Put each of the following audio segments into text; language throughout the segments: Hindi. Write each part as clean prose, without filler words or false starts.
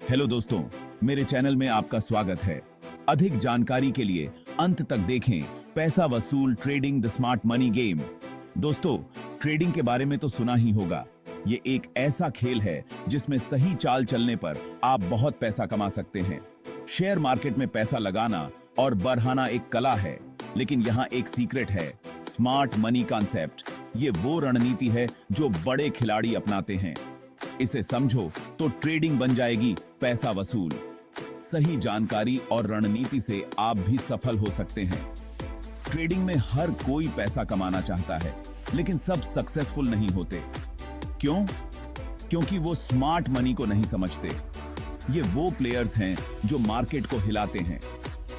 हेलो दोस्तों, मेरे चैनल में आपका स्वागत है। अधिक जानकारी के लिए अंत तक देखें पैसा वसूल trading the smart money game. दोस्तों, ट्रेडिंग के बारे में तो सुना ही होगा। ये एक ऐसा खेल है जिसमें सही चाल चलने पर आप बहुत पैसा कमा सकते हैं। शेयर मार्केट में पैसा लगाना और बढ़ाना एक कला है, लेकिन यहाँ एक सीक्रेट है, स्मार्ट मनी कॉन्सेप्ट। ये वो रणनीति है जो बड़े खिलाड़ी अपनाते हैं। इसे समझो तो ट्रेडिंग बन जाएगी पैसा वसूल। सही जानकारी और रणनीति से आप भी सफल हो सकते हैं। ट्रेडिंग में हर कोई पैसा कमाना चाहता है, लेकिन सब सक्सेसफुल नहीं होते। क्यों? क्योंकि वो स्मार्ट मनी को नहीं समझते। ये वो प्लेयर्स हैं जो मार्केट को हिलाते हैं।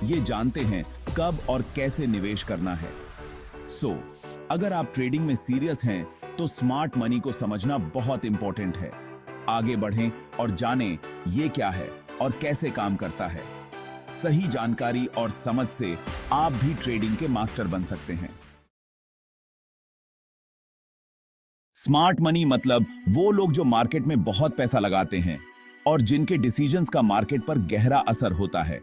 ये जानते हैं कब और कैसे निवेश करना है। अगर आप ट्रेडिंग में सीरियस हैं तो स्मार्ट मनी को समझना बहुत इंपॉर्टेंट है। आगे बढ़ें और जानें ये क्या है और कैसे काम करता है। सही जानकारी और समझ से आप भी ट्रेडिंग के मास्टर बन सकते हैं। स्मार्ट मनी मतलब वो लोग जो मार्केट में बहुत पैसा लगाते हैं और जिनके डिसीजंस का मार्केट पर गहरा असर होता है।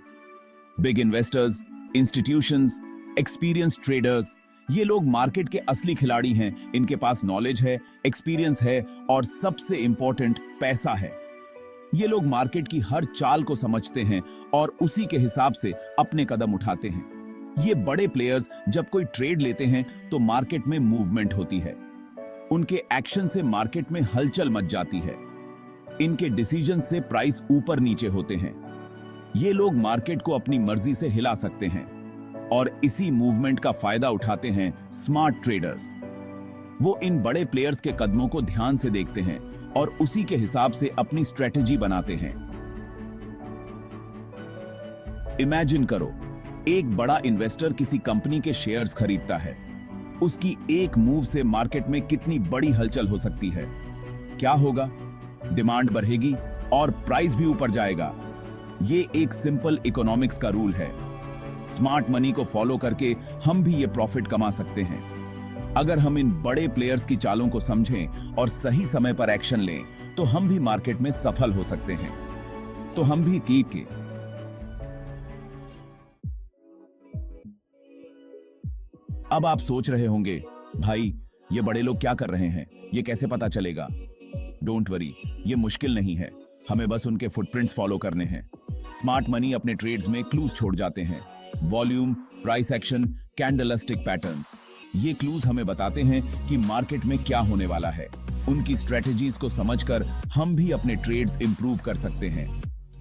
Big investors, institutions, experience traders, ये लोग मार्केट के असली खिलाड़ी हैं। इनके पास नॉलेज है, एक्सपीरियंस है और सबसे इंपॉर्टेंट पैसा है। ये लोग मार्केट की हर चाल को समझते हैं और उसी के हिसाब से अपने कदम उठाते हैं। ये बड़े प्लेयर्स जब कोई ट्रेड लेते हैं तो मार्केट में मूवमेंट होती है। उनके एक्शन से मार्केट में हलचल मच जाती है। इनके डिसीजन से प्राइस ऊपर नीचे होते हैं। ये लोग मार्केट को अपनी मर्जी से हिला सकते हैं और इसी मूवमेंट का फायदा उठाते हैं स्मार्ट ट्रेडर्स। वो इन बड़े प्लेयर्स के कदमों को ध्यान से देखते हैं और उसी के हिसाब से अपनी स्ट्रेटेजी बनाते हैं। इमेजिन करो, एक बड़ा इन्वेस्टर किसी कंपनी के शेयर्स खरीदता है। उसकी एक मूव से मार्केट में कितनी बड़ी हलचल हो सकती है। क्या होगा? डिमांड बढ़ेगी और प्राइस भी ऊपर जाएगा। ये एक सिंपल इकोनॉमिक्स का रूल है। स्मार्ट मनी को फॉलो करके हम भी ये प्रॉफिट कमा सकते हैं। अगर हम इन बड़े प्लेयर्स की चालों को समझें और सही समय पर एक्शन लें तो हम भी मार्केट में सफल हो सकते हैं। तो हम भी ठीक है। अब आप सोच रहे होंगे, भाई ये बड़े लोग क्या कर रहे हैं, ये कैसे पता चलेगा? डोंट वरी, ये मुश्किल नहीं है। हमें बस उनके फुटप्रिंट्स फॉलो करने हैं। स्मार्ट मनी अपने ट्रेड्स में क्लूज छोड़ जाते हैं। Volume, price action, candlestick patterns, ये क्लूज हमें बताते हैं कि मार्केट में क्या होने वाला है। उनकी स्ट्रेटजीज को समझकर हम भी अपने ट्रेड्स इंप्रूव कर सकते हैं,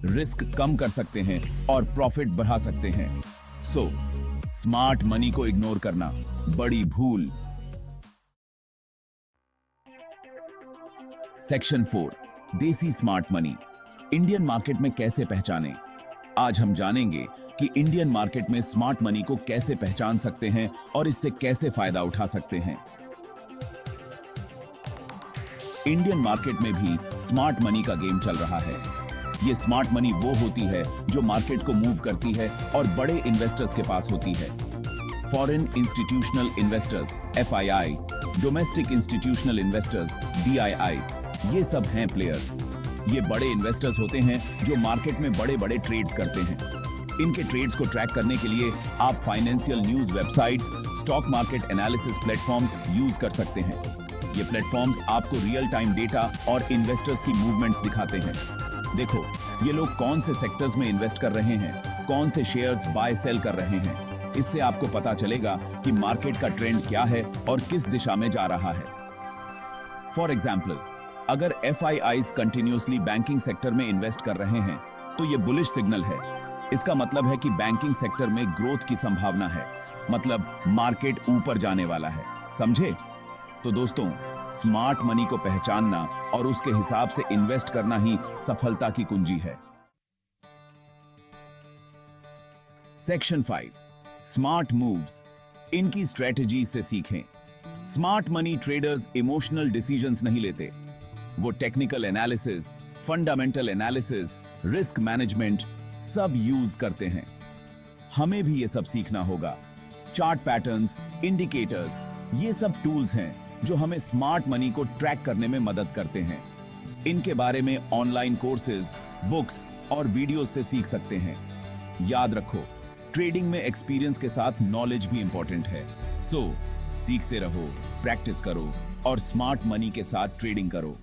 रिस्क कम कर सकते हैं और प्रॉफिट बढ़ा सकते हैं। स्मार्ट मनी को इग्नोर करना बड़ी भूल। सेक्शन 4, देसी स्मार्ट मनी। इंडियन मार्केट में कैसे पहचानें? आज हम जानेंगे कि इंडियन मार्केट में स्मार्ट मनी को कैसे पहचान सकते हैं और इससे कैसे फायदा उठा सकते हैं। इंडियन मार्केट में भी स्मार्ट मनी का गेम चल रहा है। ये स्मार्ट मनी वो होती है जो मार्केट को मूव करती है और बड़े इन्वेस्टर्स के पास होती है। Foreign institutional investors FII, domestic institutional investors DII, ये सब हैं प्लेयर्स। ये बड़े इन्वेस्टर्स होते हैं जो मार्केट में बड़े बड़े ट्रेड्स करते हैं। इनके ट्रेड्स को ट्रैक करने के लिए आप financial news websites, stock market analysis platforms use कर सकते हैं। ये प्लेटफॉर्म्स आपको रियल टाइम डेटा और इन्वेस्टर्स की मूवमेंट्स दिखाते हैं। देखो, ये लोग कौन से सेक्टर्स में इन्वेस्ट कर रहे हैं, कौन से शेयर्स बाय सेल कर रहे हैं। इससे आपको पता चलेगा कि मार्केट का ट्रेंड क्या है और किस दिशा में जा रहा है। फॉर एग्जाम्पल, अगर FIIs कंटिन्यूअसली बैंकिंग सेक्टर में इन्वेस्ट कर रहे हैं तो ये बुलिश सिग्नल है। इसका मतलब है कि बैंकिंग सेक्टर में ग्रोथ की संभावना है, मतलब मार्केट ऊपर जाने वाला है। समझे? तो दोस्तों, स्मार्ट मनी को पहचानना और उसके हिसाब से इन्वेस्ट करना ही सफलता की कुंजी है। Section 5, smart moves. इनकी स्ट्रेटजी से सीखें। Smart money traders emotional decisions नहीं लेते। वो technical analysis, fundamental analysis, risk management सब यूज करते हैं। हमें भी ये सब सीखना होगा। चार्ट पैटर्न्स, इंडिकेटर्स, ये सब टूल्स हैं जो हमें स्मार्ट मनी को ट्रैक करने में मदद करते हैं। इनके बारे में ऑनलाइन कोर्सेज, बुक्स और वीडियोस से सीख सकते हैं। याद रखो, ट्रेडिंग में एक्सपीरियंस के साथ नॉलेज भी इंपॉर्टेंट है। सो सीखते रहो, प्रैक्टिस करो और स्मार्ट मनी के साथ ट्रेडिंग करो।